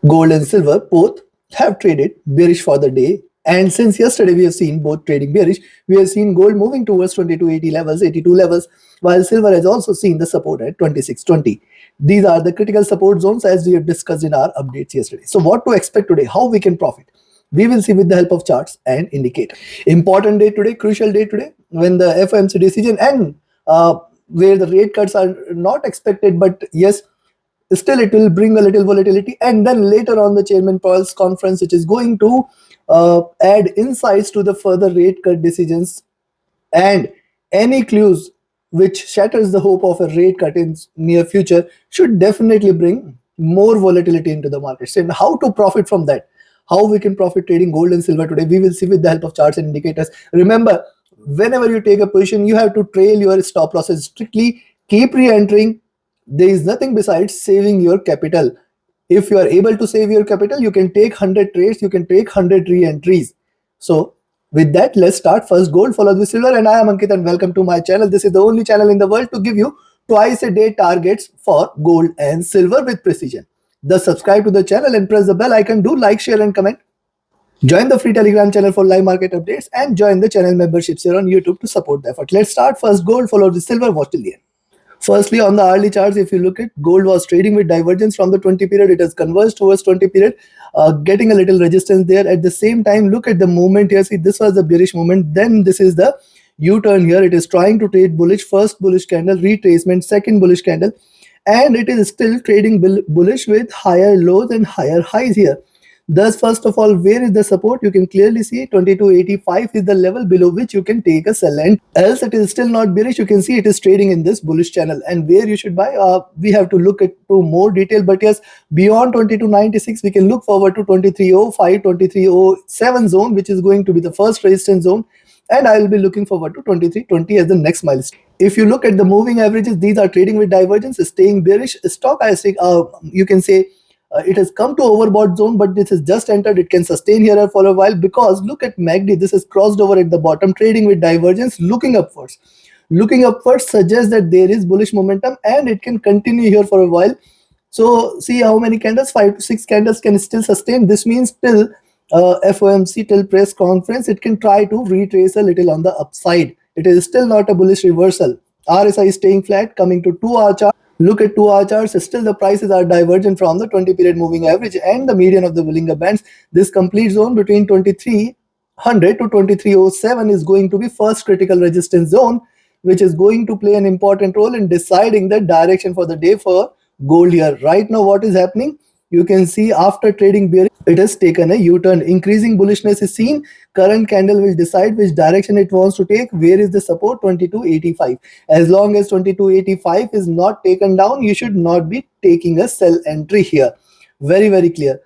Gold and silver both have traded bearish for the day. And since yesterday we have seen both trading bearish, we have seen gold moving towards 2280 levels, 82 levels, while silver has also seen the support at 2620. These are the critical support zones as we have discussed in our updates yesterday. So what to expect today, how we can profit? We will see with the help of charts and indicator. Important day today, crucial day today, when the FOMC decision and where the rate cuts are not expected, but yes, still it will bring a little volatility. And then later on the Chairman Powell's conference, which is going to add insights to the further rate cut decisions, and any clues which shatters the hope of a rate cut in near future should definitely bring more volatility into the markets. And how to profit from that, how we can profit trading gold and silver today, we will see with the help of charts and indicators. Remember, whenever you take a position, you have to trail your stop losses strictly, keep re-entering. There is nothing besides saving your capital. If you are able to save your capital, you can take 100 trades, you can take 100 re-entries. So with that, let's start. First gold, followed with silver. And I am Ankit and welcome to my channel. This is the only channel in the world to give you twice a day targets for gold and silver with precision. Thus subscribe to the channel and press the bell icon. Do like, share and comment. Join the free Telegram channel for live market updates and join the channel memberships here on YouTube to support the effort. Let's start. First gold, followed with silver. Watch till the end. Firstly, on the hourly charts, if you look at gold was trading with divergence from the 20 period, it has converged towards 20 period, getting a little resistance there. At the same time, look at the movement here. See, this was the bearish movement. Then this is the U-turn here. It is trying to trade bullish. First bullish candle, retracement, second bullish candle, and it is still trading bullish with higher lows and higher highs here. Thus, first of all, where is the support? You can clearly see 2285 is the level below which you can take a sell, and else it is still not bearish. You can see it is trading in this bullish channel, and where you should buy, we have to look at to more detail. But yes, beyond 2296, we can look forward to 2305, 2307 zone, which is going to be the first resistance zone. And I will be looking forward to 2320 as the next milestone. If you look at the moving averages, these are trading with divergence, staying bearish. Stochastic, you can say, it has come to overbought zone, but this is just entered. It can sustain here for a while because look at MACD. This is crossed over at the bottom, trading with divergence, looking upwards. Looking upwards suggests that there is bullish momentum and it can continue here for a while. So see how many candles, 5 to 6 candles can still sustain. This means till FOMC, till press conference, it can try to retrace a little on the upside. It is still not a bullish reversal. RSI is staying flat, coming to 2-hour chart. Look at 2-hour charts, still the prices are divergent from the 20 period moving average and the median of the Bollinger Bands. This complete zone between 2300 to 2307 is going to be first critical resistance zone, which is going to play an important role in deciding the direction for the day for gold here. Right now, what is happening? You can see after trading bearish, it has taken a U-turn. Increasing bullishness is seen. Current candle will decide which direction it wants to take. Where is the support? 2285. As long as 2285 is not taken down, you should not be taking a sell entry here. Very, very clear.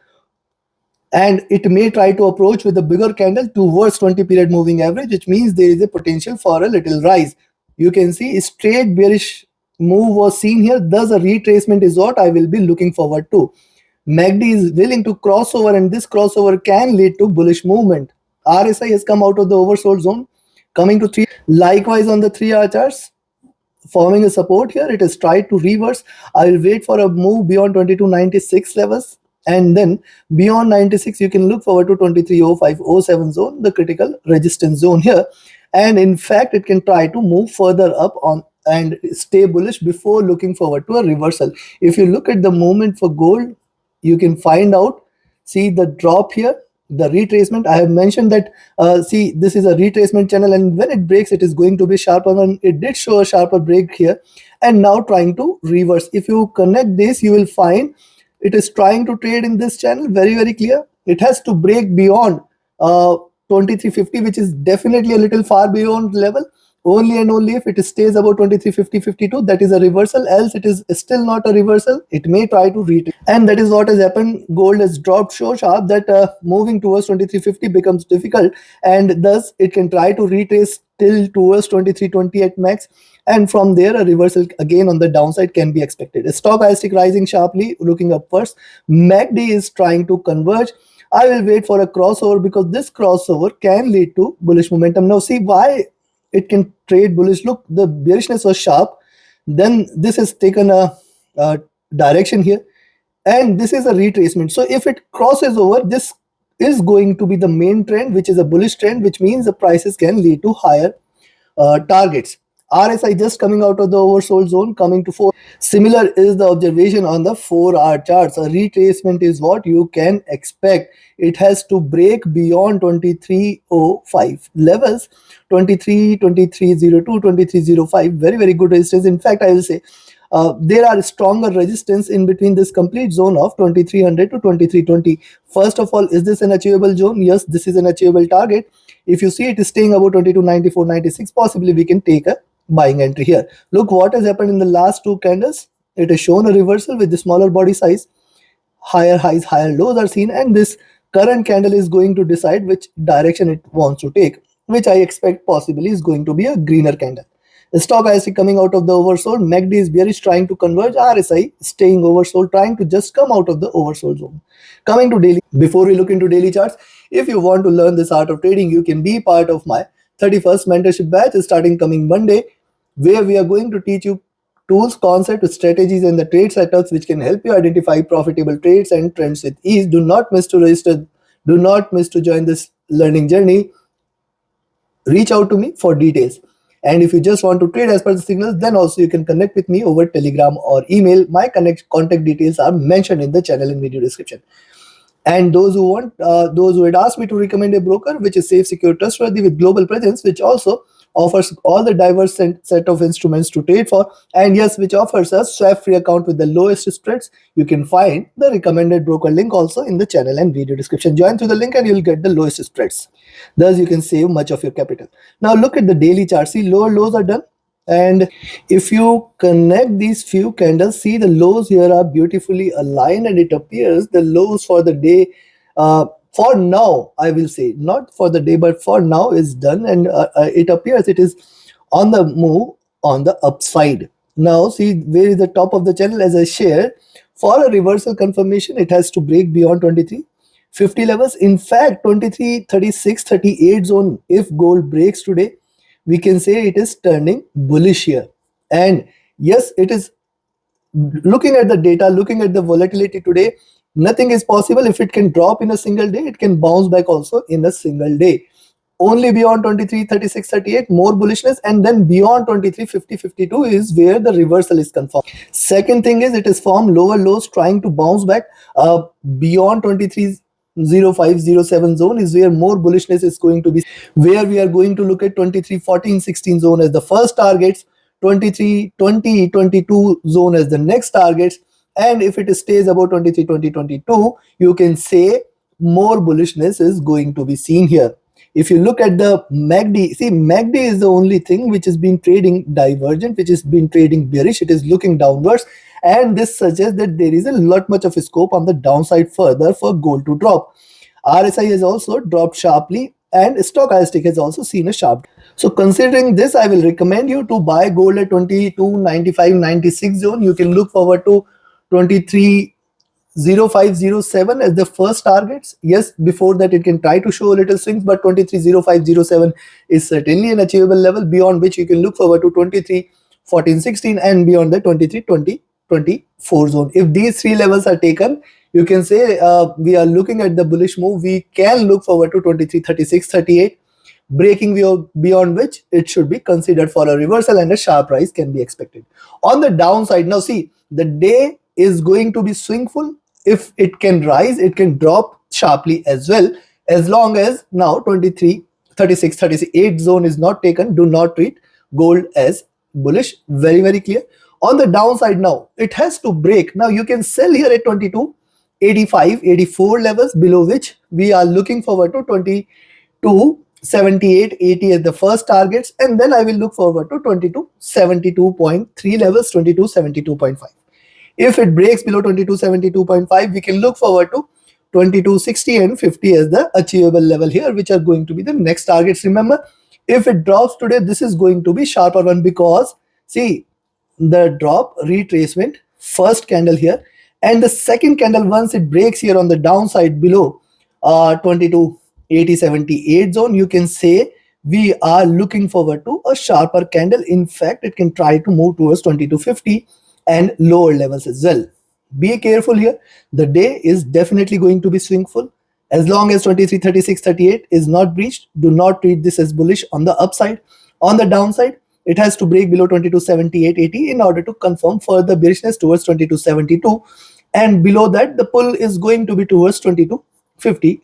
And it may try to approach with a bigger candle towards 20 period moving average, which means there is a potential for a little rise. You can see straight bearish move was seen here. Thus a retracement is what I will be looking forward to. MACD is willing to cross over, and this crossover can lead to bullish movement. RSI has come out of the oversold zone, coming to 3. Likewise on the 3-hour charts, forming a support here. It has tried to reverse. I will wait for a move beyond 2296 levels, and then beyond 96 you can look forward to 2305-07 zone, the critical resistance zone here. And in fact, it can try to move further up on and stay bullish before looking forward to a reversal. If you look at the movement for gold, you can find out, see the drop here, the retracement. I have mentioned that, see, this is a retracement channel, and when it breaks, it is going to be sharper, and it did show a sharper break here, and now trying to reverse. If you connect this, you will find it is trying to trade in this channel. Very, very clear. It has to break beyond 2350, which is definitely a little far beyond level. Only and only if it stays above 2350-52, that is a reversal. Else it is still not a reversal. It may try to retake, and that is what has happened. Gold has dropped so sharp that moving towards 2350 becomes difficult, and thus it can try to retrace till towards 2320 at max, and from there a reversal again on the downside can be expected. A stochastic rising sharply, looking upwards. MACD is trying to converge. I will wait for a crossover because this crossover can lead to bullish momentum. Now see why it can trade bullish. Look, the bearishness was sharp, then this has taken a direction here, and this is a retracement. So if it crosses over, this is going to be the main trend, which is a bullish trend, which means the prices can lead to higher targets. RSI just coming out of the oversold zone, coming to 4. Similar is the observation on the 4-hour charts. A retracement is what you can expect. It has to break beyond 2305 levels, 23, 2302, 2305. Very, very good resistance. In fact, I will say there are stronger resistance in between this complete zone of 2300 to 2320. First of all, is this an achievable zone? Yes, this is an achievable target. If you see it is staying above 2294, 96, possibly we can take a buying entry here. Look what has happened in the last two candles. It has shown a reversal with the smaller body size. Higher highs, higher lows are seen, and this current candle is going to decide which direction it wants to take, which I expect possibly is going to be a greener candle. Stochastic coming out of the oversold, MACD is bearish, trying to converge, RSI staying oversold, trying to just come out of the oversold zone. Coming to daily, before we look into daily charts, if you want to learn this art of trading, you can be part of my 31st mentorship batch starting coming Monday, where we are going to teach you tools, concepts, strategies, and the trade setups which can help you identify profitable trades and trends with ease. Do not miss to register. Do not miss to join this learning journey. Reach out to me for details. And if you just want to trade as per the signals, then also you can connect with me over Telegram or email. My contact details are mentioned in the channel and video description. And those who had asked me to recommend a broker which is safe, secure, trustworthy with global presence, which also offers all the diverse set of instruments to trade for, and yes, which offers a swap-free account with the lowest spreads, you can find the recommended broker link also in the channel and video description. Join through the link and you'll get the lowest spreads. Thus, you can save much of your capital. Now look at the daily chart. See, lower lows are done. And if you connect these few candles, see the lows here are beautifully aligned, and it appears the lows for the day, for now, I will say, not for the day, but for now is done, and it appears it is on the move on the upside. Now see where is the top of the channel. As I shared, for a reversal confirmation, it has to break beyond 2350 levels. In fact, 23, 36, 38 zone, if gold breaks today, we can say it is turning bullish here. And yes, it is, looking at the data, looking at the volatility today, nothing is possible. If it can drop in a single day, it can bounce back also in a single day. Only beyond 23, 36, 38, more bullishness, and then beyond 23, 50, 52 is where the reversal is confirmed. Second thing is it is formed lower lows trying to bounce back. Beyond 23, 0507 zone is where more bullishness is going to be, where we are going to look at 23, 14, 16 zone as the first targets, 23, 20, 22 zone as the next targets, and if it stays above 23, 20, 22, you can say more bullishness is going to be seen here. If you look at the MACD, see MACD is the only thing which has been trading divergent, which has been trading bearish. It is looking downwards, and this suggests that there is a lot much of a scope on the downside further for gold to drop. RSI has also dropped sharply, and stochastic has also seen a sharp. So considering this, I will recommend you to buy gold at 22, 95, 96 zone. You can look forward to 23, 0507 as the first targets. Yes, before that it can try to show a little swings, but 23, 0507 is certainly an achievable level, beyond which you can look forward to 23, 14, 16, and beyond the 23, 20, 24 zone. If these three levels are taken, you can say we are looking at the bullish move. We can look forward to 23, 36, 38, breaking beyond which it should be considered for a reversal, and a sharp rise can be expected. On the downside, now see, the day is going to be swingful. If it can rise, it can drop sharply as well, as long as now 23, 36, 38 zone is not taken. Do not treat gold as bullish. Very, very clear. On the downside, now it has to break. Now you can sell here at 22, 85, 84 levels, below which we are looking forward to 22, 78, 80 as the first targets, and then I will look forward to 22, 72.3 levels, 22, 72.5. If it breaks below 22, 72.5, we can look forward to 22, 60 and 50 as the achievable level here, which are going to be the next targets. Remember, if it drops today, this is going to be sharper one, because see the drop, retracement, first candle here, and the second candle, once it breaks here on the downside below 22, 80, 78 zone, you can say we are looking forward to a sharper candle. In fact, it can try to move towards 2250 and lower levels as well. Be careful here. The day is definitely going to be swingful. As long as 23, 36, 38 is not breached, do not treat this as bullish on the upside. On the downside, it has to break below 22.7880 in order to confirm further bearishness towards 22.72. And below that, the pull is going to be towards 22.50.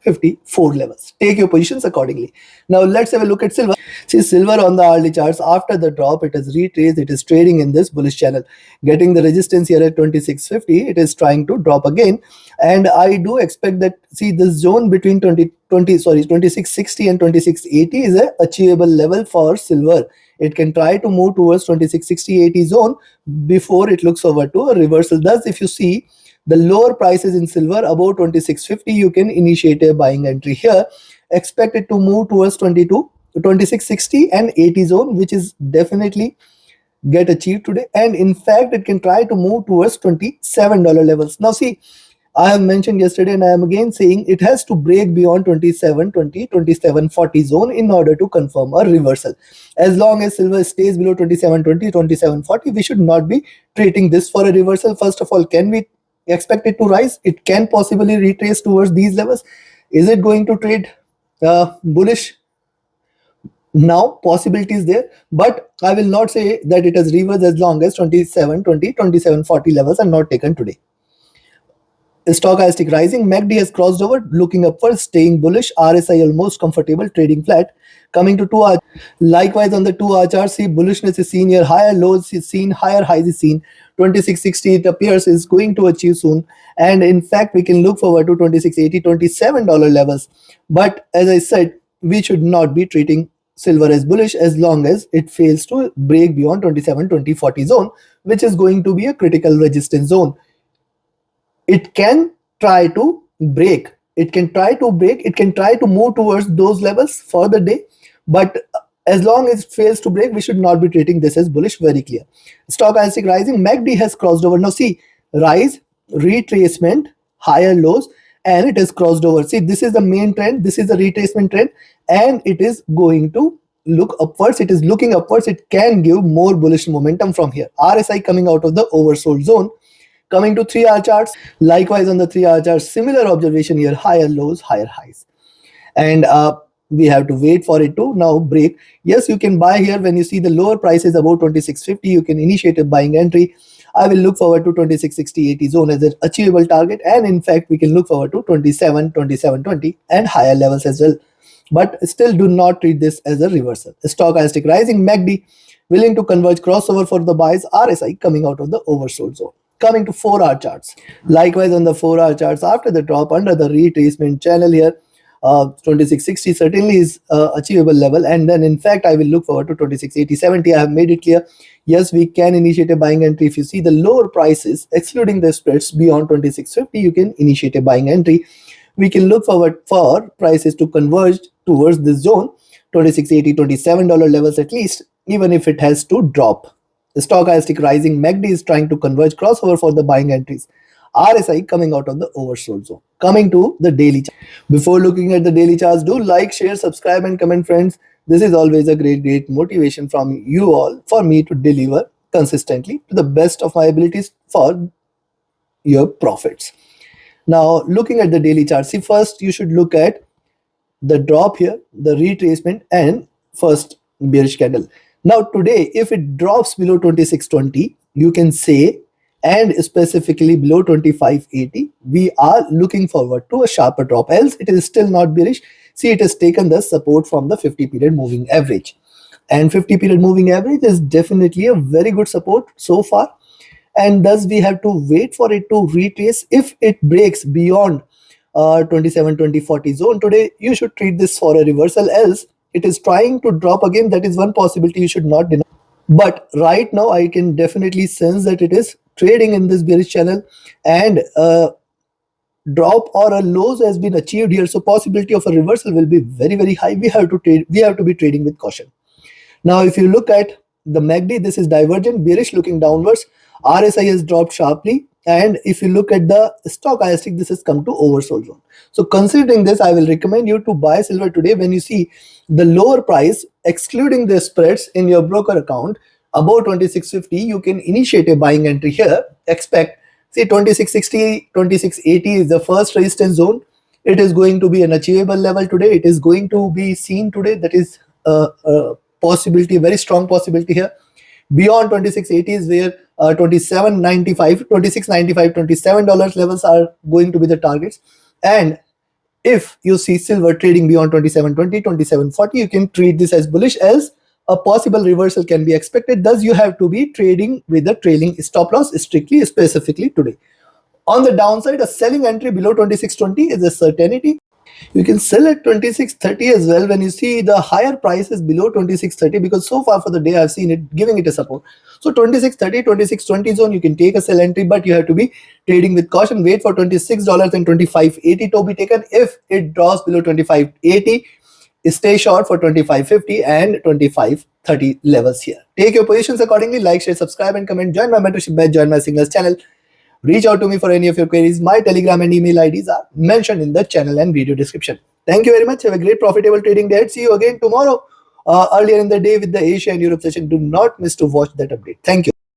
54 levels. Take your positions accordingly. Now let's have a look at silver. See, silver on the hourly charts, after the drop, it has retraced. It is trading in this bullish channel, getting the resistance here at 2650. It is trying to drop again, and I do expect that, see, this zone between 2660 and 2680 is a achievable level for silver. It can try to move towards 2660-80 zone before it looks over to a reversal. Thus, if you see the lower prices in silver above 2650, you can initiate a buying entry here. Expect it to move towards 2660 and 80 zone, which is definitely get achieved today. And in fact, it can try to move towards $27 levels. Now see, I have mentioned yesterday and I am again saying it has to break beyond 2720, 2740 zone in order to confirm a reversal. As long as silver stays below 2720, 2740, we should not be treating this for a reversal. First of all, can we expect it to rise? It can possibly retrace towards these levels. Is it going to trade bullish? Now possibility is there, but I will not say that it has reversed as long as 2720, 2740 levels are not taken today. Stochastic rising, MACD has crossed over, looking upwards, staying bullish. RSI almost comfortable, trading flat. Coming to 2 hour, likewise on the 2 hour chart, see bullishness is seen here, higher lows is seen, higher highs is seen. 2660 it appears is going to achieve soon, and in fact we can look forward to 2680, $27 levels. But as I said, we should not be treating silver as bullish as long as it fails to break beyond 27-20-40 zone, which is going to be a critical resistance zone. It can try to break, it can try to move towards those levels for the day, but as long as it fails to break, we should not be treating this as bullish. Very clear. Stochastic rising, MACD has crossed over. Now see, rise, retracement, higher lows, and it has crossed over. See, this is the main trend, this is the retracement trend, and it is going to look upwards. It is looking upwards. It can give more bullish momentum from here. RSI coming out of the oversold zone. Coming to 3 hour charts, likewise on the 3 hour charts, similar observation here, higher lows, higher highs. And we have to wait for it to now break. Yes, you can buy here when you see the lower prices above 2650, you can initiate a buying entry. I will look forward to 2660-80 zone as an achievable target, and in fact we can look forward to 27-2720 and higher levels as well. But still do not treat this as a reversal. Stochastic rising, MACD willing to converge, crossover for the buys, RSI coming out of the oversold zone. Coming to 4 hour charts, likewise on the 4 hour charts, after the drop under the retracement channel here, 2660 certainly is achievable level, and then in fact I will look forward to 2680-70. I have made it clear, yes, we can initiate a buying entry. If you see the lower prices excluding the spreads beyond 2650, you can initiate a buying entry. We can look forward for prices to converge towards this zone, 2680, $27 levels at least, even if it has to drop. The stochastic rising, MACD is trying to converge, crossover for the buying entries. RSI coming out of the oversold zone. Coming to the daily chart. Before looking at the daily charts, do like, share, subscribe, and comment, friends. This is always a great motivation from you all for me to deliver consistently to the best of my abilities for your profits. Now, looking at the daily chart, see, first you should look at the drop here, the retracement, and first bearish candle. Now today, if it drops below 2620, you can say, and specifically below 2580, we are looking forward to a sharper drop. Else it is still not bearish. See, it has taken the support from the 50 period moving average, and 50 period moving average is definitely a very good support so far, and thus we have to wait for it to retrace. If it breaks beyond 27-20-40 zone today, you should treat this for a reversal. Else it is trying to drop again. That is one possibility you should not deny. But right now I can definitely sense that it is trading in this bearish channel, and drop or a lows has been achieved here, so possibility of a reversal will be very high. We have to be trading with caution. Now if you look at the MACD, this is divergent, bearish, looking downwards. RSI has dropped sharply, and if you look at the stochastic, this has come to oversold zone. So considering this, I will recommend you to buy silver today when you see the lower price excluding the spreads in your broker account above 2650. You can initiate a buying entry here. Expect See, 2660, 2680 is the first resistance zone. It is going to be an achievable level today. It is going to be seen today. That is a possibility, very strong possibility here. Beyond 2680 is where 27.95, 26.95, $27 levels are going to be the targets. And if you see silver trading beyond 27.20, 27.40, you can treat this as bullish, as a possible reversal can be expected. Thus, you have to be trading with a trailing stop loss strictly, specifically today. On the downside, a selling entry below 26.20 is a certainty. You can sell at 26.30 as well when you see the higher prices below 26.30, because so far for the day I've seen it giving it a support. So 26.30, 26.20 zone, you can take a sell entry, but you have to be trading with caution. Wait for $26 and 25.80 to be taken. If it drops below 25.80, stay short for 25.50 and 25.30 levels here. Take your positions accordingly. Like, share, subscribe, and comment. Join my mentorship batch. Join my signals channel. Reach out to me for any of your queries. My Telegram and email IDs are mentioned in the channel and video description. Thank you very much. Have a great profitable trading day. See you again tomorrow earlier in the day with the Asia and Europe session. Do not miss to watch that update. Thank you.